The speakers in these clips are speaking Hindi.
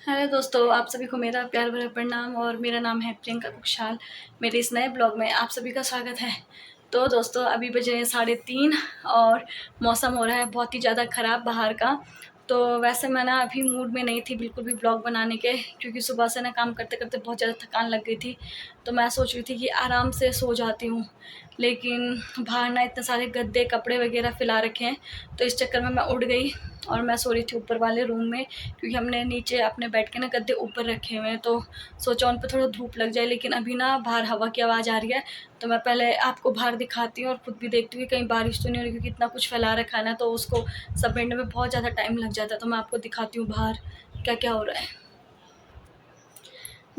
हेलो दोस्तों, आप सभी को मेरा प्यार भरा प्रणाम और मेरा नाम है प्रियंका कुशाल। मेरे इस नए ब्लॉग में आप सभी का स्वागत है। तो दोस्तों, अभी बजे हैं 3:30 और मौसम हो रहा है बहुत ही ज़्यादा ख़राब बाहर का। तो वैसे मैं ना अभी मूड में नहीं थी बिल्कुल भी ब्लॉग बनाने के, क्योंकि सुबह से ना काम करते करते बहुत ज़्यादा थकान लग गई थी। तो मैं सोच रही थी कि आराम से सो जाती हूँ, लेकिन बाहर ना इतने सारे गद्दे कपड़े वगैरह फैला रखे हैं। तो इस चक्कर में मैं उठ गई और मैं सो रही थी ऊपर वाले रूम में, क्योंकि हमने नीचे अपने बेड के ना गद्दे ऊपर रखे हुए हैं। तो सोचा उन पर थोड़ा धूप लग जाए, लेकिन अभी ना बाहर हवा की आवाज़ आ रही है। तो मैं पहले आपको बाहर दिखाती हूँ और ख़ुद भी देखती हूँ कि कहीं बारिश तो नहीं हो रही, क्योंकि इतना कुछ फैला रखा है ना, तो उसको समेटने में बहुत ज़्यादा टाइम लग जाता है। तो मैं आपको दिखाती हूँ बाहर क्या क्या हो रहा है।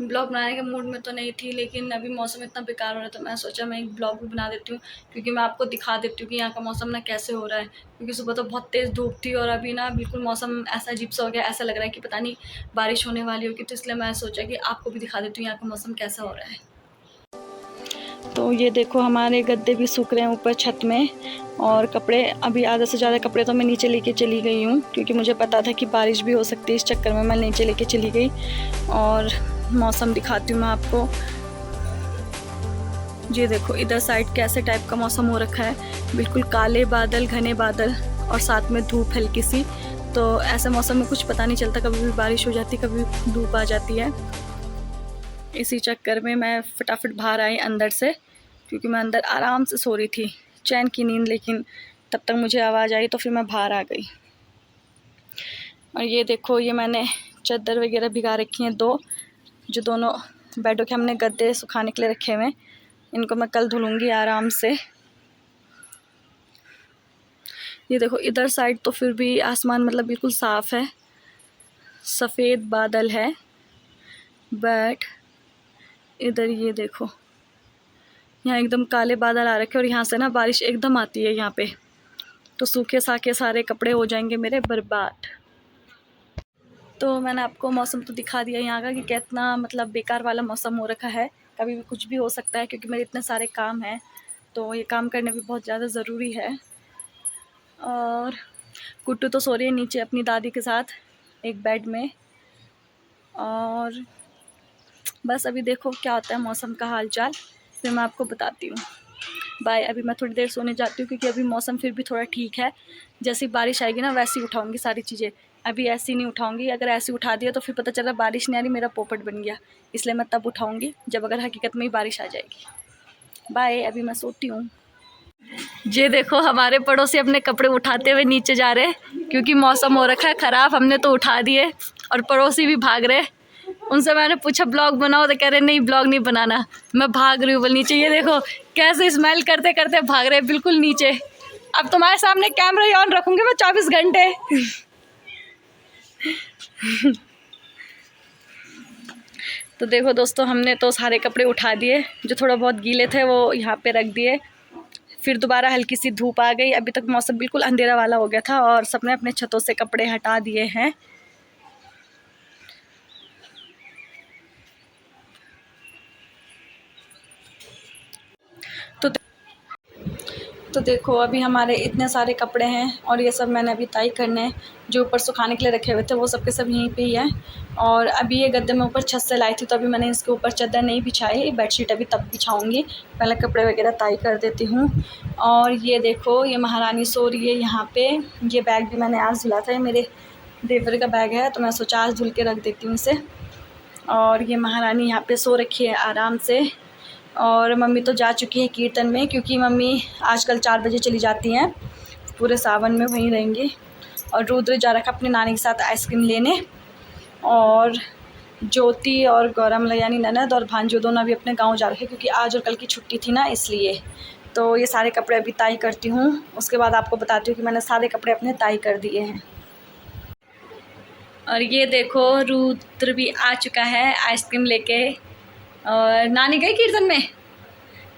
ब्लॉग बनाने के मूड में तो नहीं थी, लेकिन अभी मौसम इतना बेकार हो रहा है तो मैं सोचा मैं एक ब्लॉग भी बना देती हूँ, क्योंकि मैं आपको दिखा देती हूँ कि यहाँ का मौसम ना कैसे हो रहा है। क्योंकि सुबह तो बहुत तेज़ धूप थी और अभी ना बिल्कुल मौसम ऐसा अजीब सा हो गया, ऐसा लग रहा है कि पता नहीं बारिश होने वाली होगी। तो इसलिए मैं सोचा कि आपको भी दिखा देती हूँ यहाँ का मौसम कैसा हो रहा है। तो ये देखो, हमारे गद्दे भी सूख रहे हैं ऊपर छत में, और कपड़े अभी आधा से ज़्यादा कपड़े तो मैं नीचे लेके चली गई हूँ, क्योंकि मुझे पता था कि बारिश भी हो सकती है। इस चक्कर में मैं नीचे लेके चली गई। और मौसम दिखाती हूँ मैं आपको। ये देखो इधर साइड कैसे टाइप का मौसम हो रखा है, बिल्कुल काले बादल, घने बादल और साथ में धूप हल्की सी। तो ऐसे मौसम में कुछ पता नहीं चलता, कभी भी बारिश हो जाती, कभी धूप आ जाती है। इसी चक्कर में मैं फटाफट बाहर आई अंदर से, क्योंकि मैं अंदर आराम से सो रही थी, चैन की नींद। लेकिन तब तक मुझे आवाज़ आई तो फिर मैं बाहर आ गई। और ये देखो, ये मैंने चादर वगैरह भिगा रखी हैं दो, जो दोनों बेडों के हमने गद्दे सुखाने के लिए रखे हुए हैं। इनको मैं कल धुलूँगी आराम से। ये देखो इधर साइड तो फिर भी आसमान मतलब बिल्कुल साफ़ है, सफ़ेद बादल है। बट इधर ये देखो, यहाँ एकदम काले बादल आ रखे हैं और यहाँ से ना बारिश एकदम आती है यहाँ पे। तो सूखे साखे सारे कपड़े हो जाएंगे मेरे बर्बाद। तो मैंने आपको मौसम तो दिखा दिया यहाँ का कि कितना मतलब बेकार वाला मौसम हो रखा है। कभी भी कुछ भी हो सकता है, क्योंकि मेरे इतने सारे काम हैं, तो ये काम करने भी बहुत ज़्यादा ज़रूरी है। और कुट्टू तो सो रही है नीचे अपनी दादी के साथ एक बेड में। और बस अभी देखो क्या होता है मौसम का हाल चाल, फिर मैं आपको बताती हूँ। बाय। अभी मैं थोड़ी देर सोने जाती हूँ, क्योंकि अभी मौसम फिर भी थोड़ा ठीक है। जैसी बारिश आएगी ना वैसे ही उठाऊँगी सारी चीज़ें। अभी ऐसी नहीं उठाऊँगी, अगर ऐसी उठा दिया तो फिर पता चला बारिश नहीं आ रही, मेरा पोपट बन गया। इसलिए मैं तब उठाऊँगी जब अगर हकीकत में ही बारिश आ जाएगी। बाय। अभी मैं सोती हूँ। ये देखो, हमारे पड़ोसी अपने कपड़े उठाते हुए नीचे जा रहे हैं, क्योंकि मौसम हो रखा है ख़राब। हमने तो उठा दिए और पड़ोसी भी भाग रहे। उनसे मैंने पूछा ब्लॉग बनाओ, तो कह रहे नहीं ब्लॉग नहीं बनाना, मैं भाग रही हूँ बोल नीचे। ये देखो कैसे स्मेल करते करते भाग रहे बिल्कुल नीचे। अब तुम्हारे सामने कैमरा ही ऑन रखूँगी मैं 24 घंटे। तो देखो दोस्तों, हमने तो सारे कपड़े उठा दिए, जो थोड़ा बहुत गीले थे वो यहाँ पे रख दिए। फिर दोबारा हल्की सी धूप आ गई। अभी तक मौसम बिल्कुल अंधेरा वाला हो गया था और सबने अपने छतों से कपड़े हटा दिए हैं। तो देखो, अभी हमारे इतने सारे कपड़े हैं और ये सब मैंने अभी तय करने हैं। जो ऊपर सुखाने के लिए रखे हुए थे वो सब के सब यहीं पे ही है। और अभी ये गद्दे मैं ऊपर छत से लाई थी, तो अभी मैंने इसके ऊपर चादर नहीं बिछाई, बेडशीट अभी तब बिछाऊंगी। पहले कपड़े वगैरह तय कर देती हूँ। और ये देखो, ये महारानी सो रही है यहाँ पर। ये बैग भी मैंने आज धुला था, ये मेरे देवर का बैग है, तो मैं सोचा आज धुल के रख देती हूँ इसे। और ये महारानी यहाँ पर सो रखी है आराम से। और मम्मी तो जा चुकी है कीर्तन में, क्योंकि मम्मी आजकल 4 बजे चली जाती हैं, पूरे सावन में वहीं रहेंगी। और रुद्र जा रखा अपनी नानी के साथ आइसक्रीम लेने। और ज्योति और गौरम यानी ननद और भांजू दोनों अभी अपने गांव जा रखे, क्योंकि आज और कल की छुट्टी थी ना, इसलिए। तो ये सारे कपड़े अभी तय करती हूँ, उसके बाद आपको बताती हूँ कि मैंने सारे कपड़े अपने तय कर दिए हैं। और ये देखो, रुद्र भी आ चुका है आइसक्रीम लेके। और नानी गई कीर्तन में,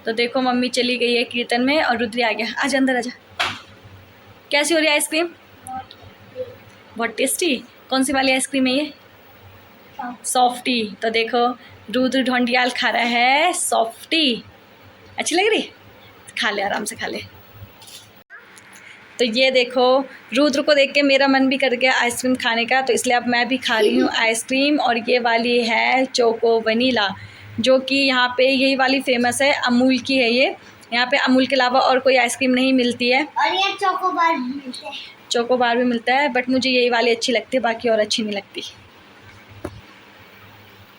तो देखो मम्मी चली गई है कीर्तन में और रुद्री आ गया। आजा अंदर आजा। कैसी हो रही है आइसक्रीम? बहुत टेस्टी। कौन सी वाली आइसक्रीम है ये? सॉफ्टी। तो देखो, रुद्र ढोंडियाल खा रहा है सॉफ्टी। अच्छी लग रही? खा ले, आराम से खा ले। तो ये देखो, रुद्र को देख के मेरा मन भी कर गया आइसक्रीम खाने का, तो इसलिए अब मैं भी खा रही हूँ आइसक्रीम। और ये वाली है चोको वनीला, जो कि यहाँ पे यही वाली फेमस है, अमूल की है ये। यहाँ पे अमूल के अलावा और कोई आइसक्रीम नहीं मिलती है। और ये चोको बार भी मिलते हैं। चोको बार भी मिलता है, बट मुझे यही वाली अच्छी लगती है, बाकी और अच्छी नहीं लगती।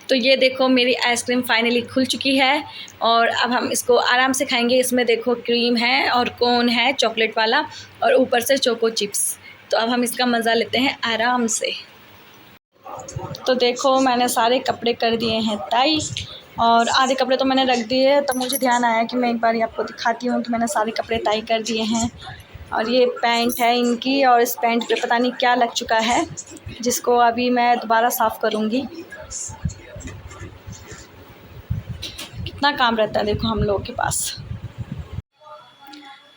तो ये देखो, मेरी आइसक्रीम फाइनली खुल चुकी है और अब हम इसको आराम से खाएंगे। इसमें देखो क्रीम है और कोन है चॉकलेट वाला, और ऊपर से चोको चिप्स। तो अब हम इसका मज़ा लेते हैं आराम से। तो देखो, मैंने सारे कपड़े कर दिए हैं तय, और आधे कपड़े तो मैंने रख दिए। तो मुझे ध्यान आया कि मैं एक बार आपको दिखाती हूँ कि मैंने सारे कपड़े तय कर दिए हैं। और ये पैंट है इनकी, और इस पैंट पे पता नहीं क्या लग चुका है, जिसको अभी मैं दोबारा साफ़ करूँगी। कितना काम रहता है देखो हम लोगों के पास।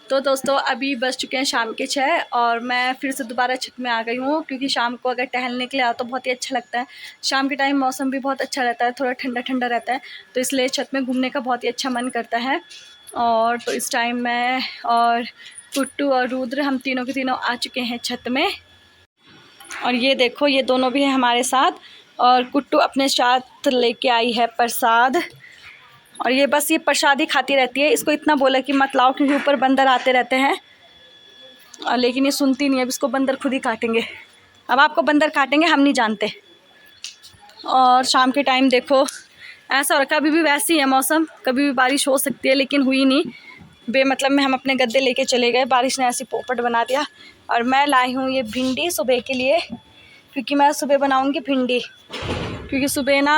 तो दोस्तों, अभी बज चुके हैं शाम के 6 और मैं फिर से दोबारा छत में आ गई हूँ, क्योंकि शाम को अगर टहलने के लिए आओ तो बहुत ही अच्छा लगता है। शाम के टाइम मौसम भी बहुत अच्छा रहता है, थोड़ा ठंडा ठंडा रहता है, तो इसलिए छत में घूमने का बहुत ही अच्छा मन करता है। और तो इस टाइम मैं और कुट्टू और रुद्र, हम तीनों के तीनों आ चुके हैं छत में। और ये देखो, ये दोनों भी हैं हमारे साथ, और कुट्टू अपने साथ लेके आई है प्रसाद। और ये बस ये प्रसाद ही खाती रहती है। इसको इतना बोला कि मत लाओ, क्योंकि ऊपर बंदर आते रहते हैं, और लेकिन ये सुनती नहीं है। अब इसको बंदर खुद ही काटेंगे। अब आपको बंदर काटेंगे, हम नहीं जानते। और शाम के टाइम देखो ऐसा हो रखा है, अभी भी वैसे ही है मौसम, कभी भी बारिश हो सकती है, लेकिन हुई नहीं। बेमतलब में हम अपने गद्दे लेके चले गए, बारिश ने ऐसी पोपट बना दिया। और मैं लाई हूँ ये भिंडी सुबह के लिए, क्योंकि मैं सुबह बनाऊँगी भिंडी, क्योंकि सुबह ना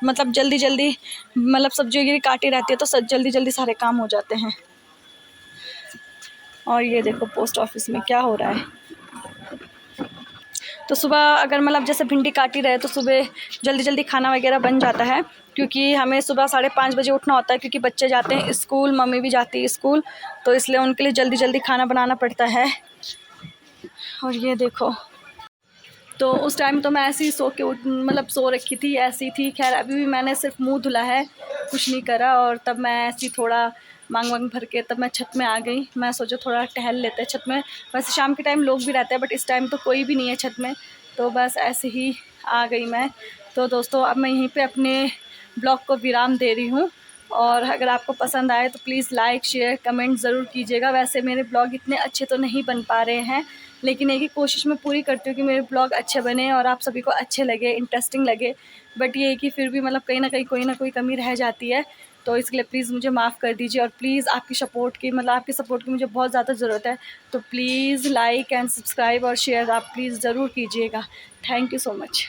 मतलब जल्दी जल्दी मतलब सब्जी वगैरह काटी रहती है, तो जल्दी जल्दी सारे काम हो जाते हैं। और ये देखो पोस्ट ऑफिस में क्या हो रहा है। तो सुबह अगर मतलब जैसे भिंडी काटी रहे तो सुबह जल्दी जल्दी खाना वगैरह बन जाता है, क्योंकि हमें सुबह 5:30 बजे उठना होता है, क्योंकि बच्चे जाते हैं स्कूल, मम्मी भी जाती है स्कूल, तो इसलिए उनके लिए जल्दी जल्दी खाना बनाना पड़ता है। और ये देखो, तो उस टाइम तो मैं ऐसे ही सो के मतलब सो रखी थी, ऐसी थी। खैर अभी भी मैंने सिर्फ मुंह धुला है, कुछ नहीं करा। और तब मैं ऐसी थोड़ा मांग वांग भर के तब मैं छत में आ गई। मैं सोचा थोड़ा टहल लेते हैं छत में। वैसे शाम के टाइम लोग भी रहते हैं, बट इस टाइम तो कोई भी नहीं है छत में, तो बस ऐसे ही आ गई मैं। तो दोस्तों, अब मैं यहीं पर अपने ब्लॉग को विराम दे रही हूँ। और अगर आपको पसंद आए तो प्लीज़ लाइक शेयर कमेंट ज़रूर कीजिएगा। वैसे मेरे ब्लॉग इतने अच्छे तो नहीं बन पा रहे हैं, लेकिन एक ही कोशिश मैं पूरी करती हूँ कि मेरे ब्लॉग अच्छे बने और आप सभी को अच्छे लगे, इंटरेस्टिंग लगे। बट ये है कि फिर भी मतलब कहीं ना कहीं कोई ना कोई कमी रह जाती है, तो इसके लिए प्लीज़ मुझे माफ़ कर दीजिए। और प्लीज़ आपकी सपोर्ट की मुझे बहुत ज़्यादा ज़रूरत है। तो प्लीज़ लाइक एंड सब्सक्राइब और शेयर आप प्लीज़ ज़रूर कीजिएगा। Thank you so much.